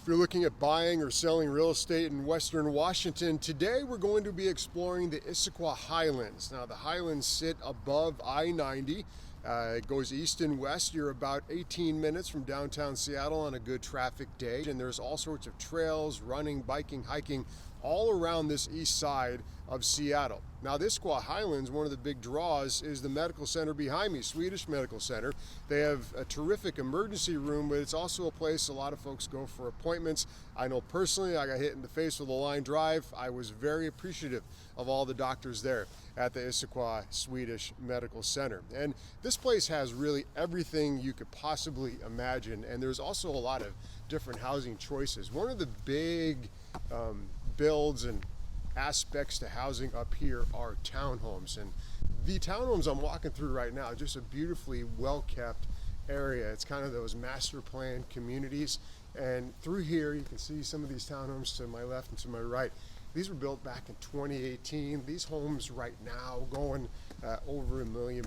you're looking at buying or selling real estate in Western Washington, today we're going to be exploring the Issaquah Highlands. Now the Highlands sit above I-90. It goes east and west. You're about 18 minutes from downtown Seattle on a good traffic day. And there's all sorts of trails, running, biking, hiking, all around this east side of Seattle. Now the Issaquah Highlands, one of the big draws is the medical center behind me, Swedish Medical Center. They have a terrific emergency room, but it's also a place a lot of folks go for appointments. I know personally, I got hit in the face with a line drive. I was very appreciative of all the doctors there at the Issaquah Swedish Medical Center. And this place has really everything you could possibly imagine, and there's also a lot of different housing choices. One of the big builds and aspects to housing up here are townhomes, and the townhomes I'm walking through right now, just a beautifully well-kept area. It's kind of those master plan communities, and through here you can see some of these townhomes to my left and to my right. These were built back in 2018. These homes right now going over $1 million,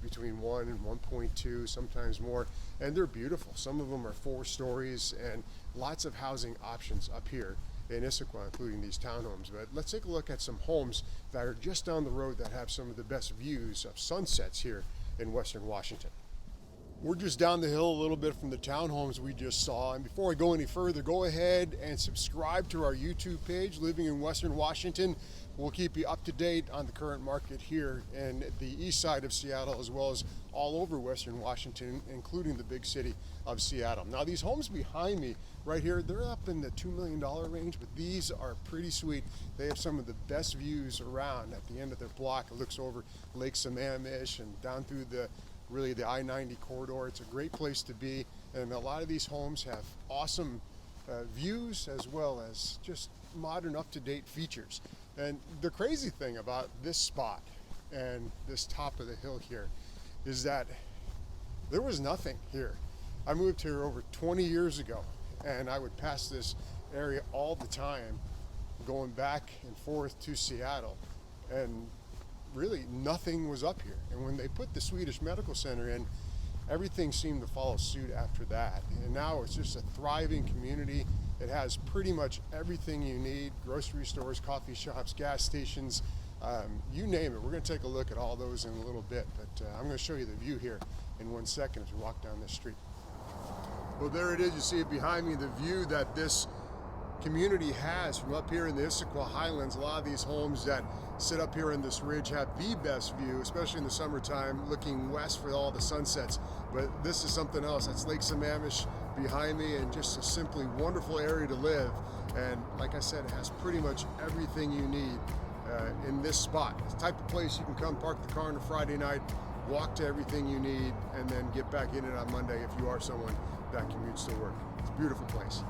between 1 and 1.2, sometimes more, and they're beautiful. Some of them are 4 stories, and lots of housing options up here in Issaquah, including these townhomes. But let's take a look at some homes that are just down the road that have some of the best views of sunsets here in Western Washington. We're just down the hill a little bit from the townhomes we just saw. And before I go any further, go ahead and subscribe to our YouTube page, Living in Western Washington. We'll keep you up to date on the current market here in the east side of Seattle, as well as all over Western Washington, including the big city of Seattle. Now these homes behind me right here, they're up in the $2 million range, but these are pretty sweet. They have some of the best views around. At the end of their block, it looks over Lake Sammamish and down through the I-90 corridor. It's a great place to be, and a lot of these homes have awesome views as well as just modern, up-to-date features. And the crazy thing about this spot and this top of the hill here is that there was nothing here. I moved here over 20 years ago, and I would pass this area all the time going back and forth to Seattle, and really nothing was up here. And when they put the Swedish Medical Center in, everything seemed to follow suit after that. And now it's just a thriving community. It has pretty much everything you need: grocery stores, coffee shops, gas stations, you name it. We're going to take a look at all those in a little bit, but I'm going to show you the view here in 1 second as we walk down this street. Well, there it is. You see it behind me, the view that this community has from up here in the Issaquah Highlands. A lot of these homes that sit up here in this ridge have the best view, especially in the summertime, looking west for all the sunsets. But this is something else. That's Lake Sammamish behind me, and just a simply wonderful area to live. And like I said, it has pretty much everything you need in this spot. It's the type of place you can come park the car on a Friday night, walk to everything you need, and then get back in it on Monday if you are someone that commutes to work. It's a beautiful place.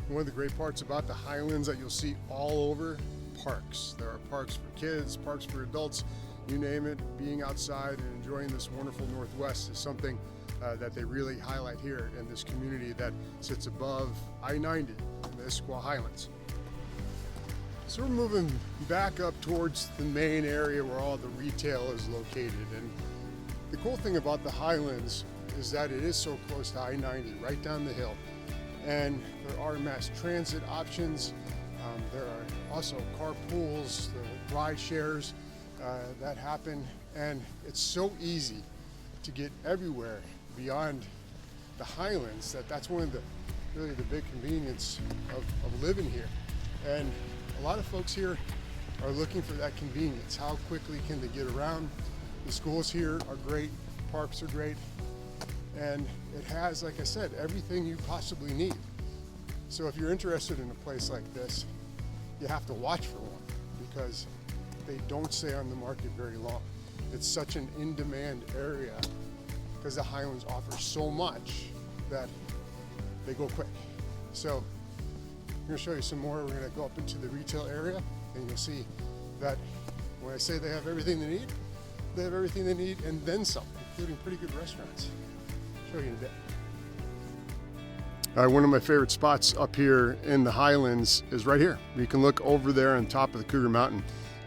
One of the great parts about the Highlands that you'll see all over: parks. There are parks for kids, parks for adults, you name it. Being outside and enjoying this wonderful Northwest is something that they really highlight here in this community that sits above I-90 in the Issaquah Highlands. So we're moving back up towards the main area where all the retail is located. And the cool thing about the Highlands is that it is so close to I-90, right down the hill. And there are mass transit options. There are also carpools, the ride shares that happen, and it's so easy to get everywhere beyond the Highlands that's one of the really the big convenience of living here. And a lot of folks here are looking for that convenience. How quickly can they get around? The schools here are great, parks are great, and it has, like I said, everything you possibly need. So if you're interested in a place like this, you have to watch for one, because they don't stay on the market very long. It's such an in-demand area because the Highlands offer so much that they go quick. So I'm going to show you some more. We're going to go up into the retail area, and you'll see that when I say they have everything they need, they have everything they need and then some, including pretty good restaurants. I'll show you in a bit. One of my favorite spots up here in the Highlands is right here. You can look over there on top of the Cougar Mountain,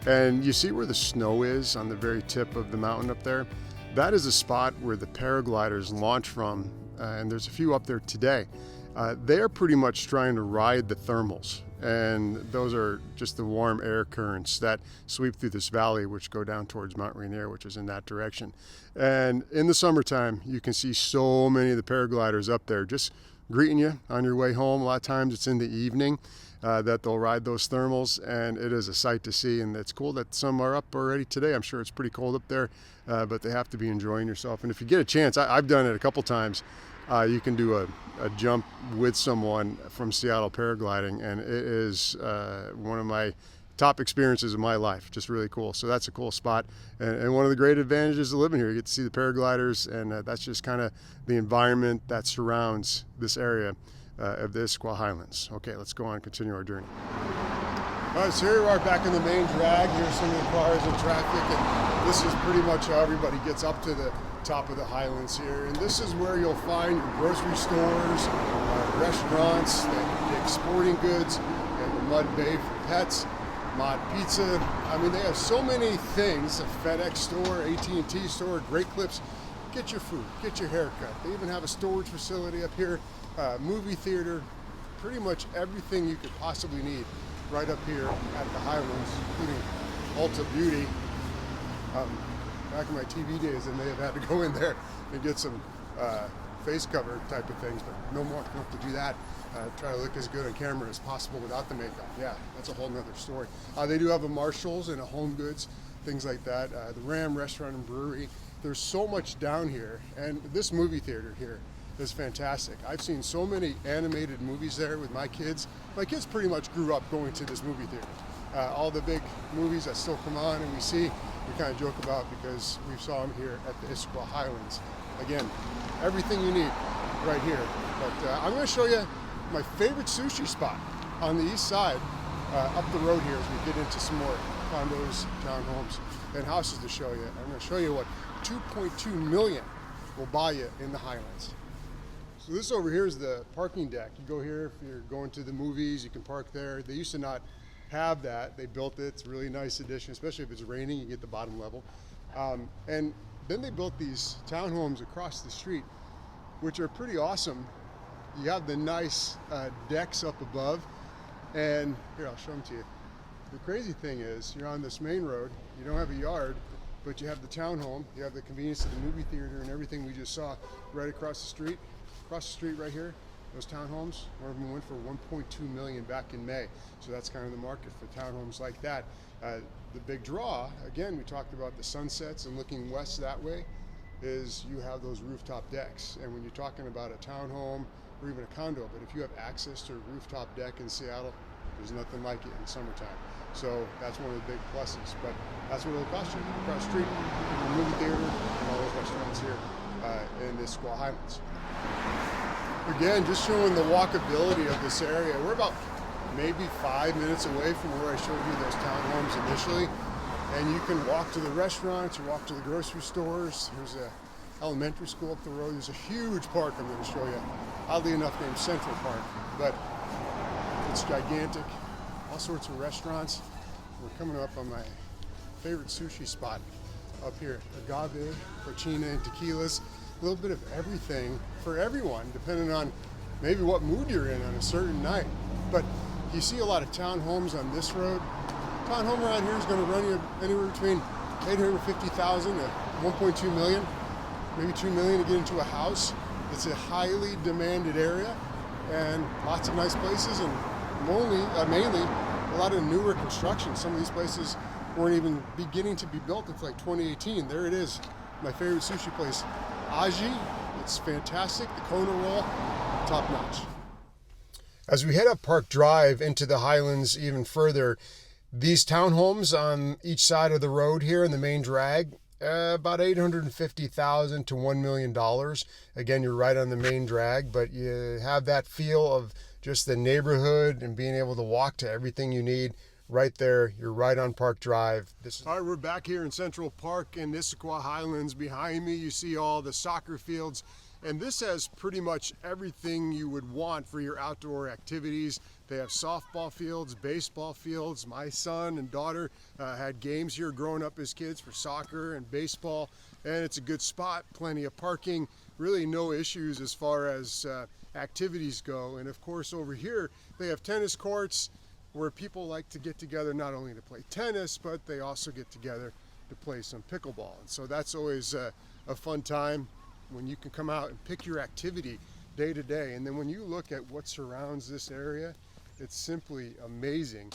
and you see where the snow is on the very tip of the mountain up there. That is a spot where the paragliders launch from, and there's a few up there today. they're pretty much trying to ride the thermals. And those are just the warm air currents that sweep through this valley, which go down towards Mount Rainier, which is in that direction. And in the summertime, you can see so many of the paragliders up there just greeting you on your way home. A lot of times it's in the evening that they'll ride those thermals, and it is a sight to see. And it's cool that some are up already today. I'm sure it's pretty cold up there, but they have to be enjoying yourself. And if you get a chance, I've done it a couple times. You can do a jump with someone from Seattle paragliding, and it is one of my top experiences of my life. Just really cool. So that's a cool spot, and one of the great advantages of living here. You get to see the paragliders, and that's just kind of the environment that surrounds this area of the Issaquah Highlands. Okay, let's go on and continue our journey. All right, so here we are back in the main drag. Here's some of the cars and traffic, and this is pretty much how everybody gets up to the top of the Highlands here. And this is where you'll find your grocery stores, restaurants, the sporting goods, and the Mud Bay for pets, Mod Pizza. I mean, they have so many things. A FedEx store, AT&T store, Great Clips. Get your food, get your haircut. They even have a storage facility up here, movie theater, pretty much everything you could possibly need right up here at the Highlands, including Ulta Beauty. Back in my TV days, I may have had to go in there and get some face cover type of things, but no more. Don't have to do that. Try to look as good on camera as possible without the makeup. Yeah, that's a whole nother story. They do have a Marshalls and a Home Goods, things like that. The Ram Restaurant and Brewery. There's so much down here, and this movie theater here is fantastic. I've seen so many animated movies there with my kids. My kids pretty much grew up going to this movie theater. All the big movies that still come on and we see, we kind of joke about because we saw them here at the Issaquah Highlands. Again, everything you need right here. But I'm going to show you my favorite sushi spot on the east side, up the road here as we get into some more condos, townhomes, and houses to show you. I'm going to show you what 2.2 million will buy you in the Highlands. So this over here is the parking deck. You go here if you're going to the movies, you can park there. They used to not have that. They built it. It's a really nice addition, especially if it's raining, you get the bottom level. And then they built these townhomes across the street, which are pretty awesome. You have the nice decks up above, and here, I'll show them to you. The crazy thing is, you're on this main road, you don't have a yard, but you have the townhome, you have the convenience of the movie theater and everything we just saw right across the street. Across the street right here, those townhomes, one of them went for 1.2 million back in May. So that's kind of the market for townhomes like that. The big draw, again, we talked about the sunsets and looking west that way, is you have those rooftop decks. And when you're talking about a townhome or even a condo, but if you have access to a rooftop deck in Seattle, there's nothing like it in summertime. So that's one of the big pluses, but that's what it'll cost you. Across the street, the movie theater, and all those restaurants here in the Issaquah Highlands. Again, just showing the walkability of this area. We're about maybe 5 minutes away from where I showed you those townhomes initially. And you can walk to the restaurants, you walk to the grocery stores. There's a elementary school up the road. There's a huge park I'm going to show you, oddly enough named Central Park, but it's gigantic. All sorts of restaurants. We're coming up on my favorite sushi spot up here. Agave, cochina, and tequilas. A little bit of everything for everyone, depending on maybe what mood you're in on a certain night. But you see a lot of townhomes on this road. Townhome around here is going to run you anywhere between $850,000 to 1.2 million, maybe 2 million to get into a house. It's a highly demanded area and lots of nice places, and mainly a lot of newer construction. Some of these places weren't even beginning to be built until like 2018. There it is, my favorite sushi place, Aji. It's fantastic. The Kona roll, top notch. As we head up Park Drive into the Highlands even further, these townhomes on each side of the road here in the main drag, about $850,000 to $1 million. Again, you're right on the main drag, but you have that feel of just the neighborhood and being able to walk to everything you need right there. You're right on Park Drive. All right, we're back here in Central Park in Issaquah Highlands. Behind me, you see all the soccer fields, and this has pretty much everything you would want for your outdoor activities. They have softball fields, baseball fields. My son and daughter had games here growing up as kids for soccer and baseball, and it's a good spot, plenty of parking, really no issues as far as activities go. And of course over here they have tennis courts where people like to get together not only to play tennis, but they also get together to play some pickleball. And so that's always a fun time when you can come out and pick your activity day to day. And then when you look at what surrounds this area, it's simply amazing.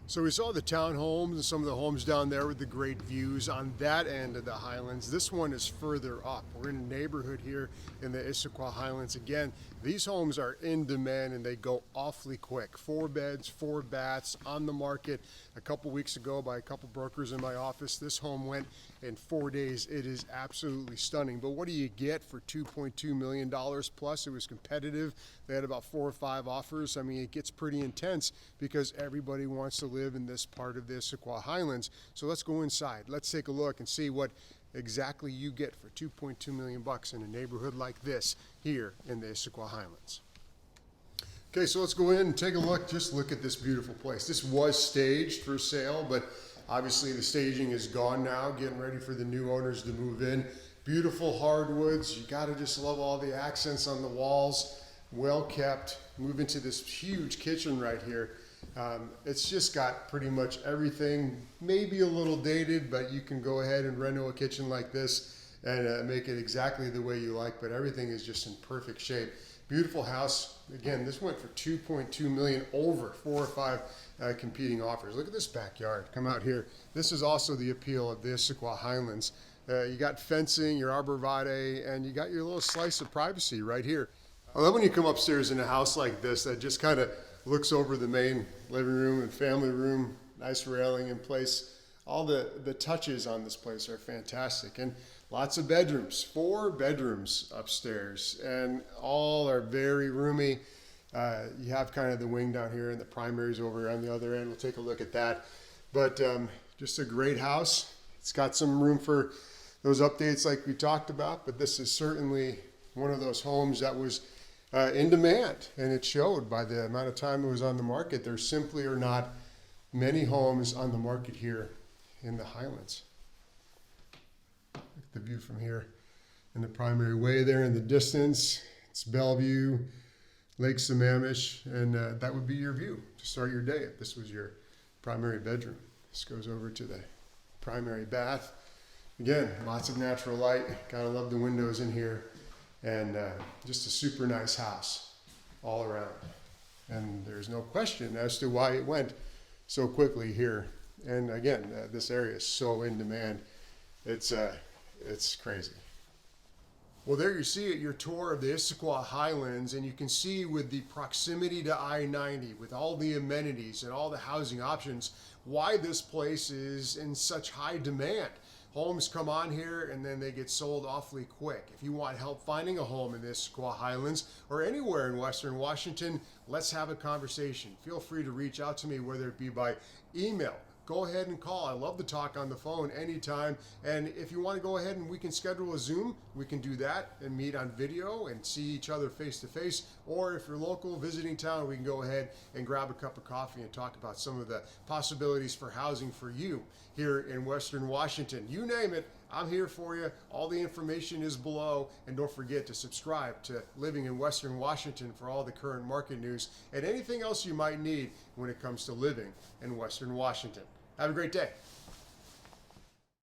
So we saw the townhomes and some of the homes down there with the great views on that end of the Highlands. This one is further up. We're in a neighborhood here in the Issaquah Highlands. Again, these homes are in demand and they go awfully quick. 4 beds, 4 baths on the market a couple weeks ago by a couple brokers in my office. This home went in 4 days. It is absolutely stunning. But what do you get for $2.2 million plus? It was competitive. They had about 4 or 5 offers. I mean, it gets pretty intense because everybody wants to live in this part of the Issaquah Highlands. So let's go inside. Let's take a look and see what exactly you get for $2.2 million bucks in a neighborhood like this here in the Issaquah Highlands. Okay, so let's go in and take a look. Just look at this beautiful place. This was staged for sale, but obviously the staging is gone now, getting ready for the new owners to move in. Beautiful hardwoods. You gotta just love all the accents on the walls. Well kept. Move into this huge kitchen right here. It's just got pretty much everything, maybe a little dated, but you can go ahead and reno a kitchen like this and make it exactly the way you like, but everything is just in perfect shape. Beautiful house. Again, this went for $2.2 million, over 4 or 5 competing offers. Look at this backyard. Come out here. This is also the appeal of the Issaquah Highlands. You got fencing, your arborvitae, and you got your little slice of privacy right here. I love when you come upstairs in a house like this that just kind of looks over the main living room and family room, nice railing in place. All the touches on this place are fantastic, and lots of bedrooms, 4 bedrooms upstairs, and all are very roomy. You have kind of the wing down here and the primaries over on the other end. We'll take a look at that. But just a great house. It's got some room for those updates like we talked about, but this is certainly one of those homes that was in demand, and it showed by the amount of time it was on the market. There simply are not many homes on the market here in the Highlands. Look at the view from here in the primary way there in the distance. It's Bellevue, Lake Sammamish, and that would be your view to start your day if this was your primary bedroom. This goes over to the primary bath. Again, lots of natural light. Gotta love the windows in here. And just a super nice house all around. And there's no question as to why it went so quickly here. And again, this area is so in demand. It's crazy. Well, there you see it, your tour of the Issaquah Highlands, and you can see with the proximity to I-90, with all the amenities and all the housing options, why this place is in such high demand. Homes come on here and then they get sold awfully quick. If you want help finding a home in the Issaquah Highlands or anywhere in Western Washington, let's have a conversation. Feel free to reach out to me, whether it be by email. Go ahead and call. I love to talk on the phone anytime. And if you want to go ahead and we can schedule a Zoom, we can do that and meet on video and see each other face to face. Or if you're local, visiting town, we can go ahead and grab a cup of coffee and talk about some of the possibilities for housing for you here in Western Washington. You name it, I'm here for you. All the information is below. And don't forget to subscribe to Living in Western Washington for all the current market news and anything else you might need when it comes to living in Western Washington. Have a great day.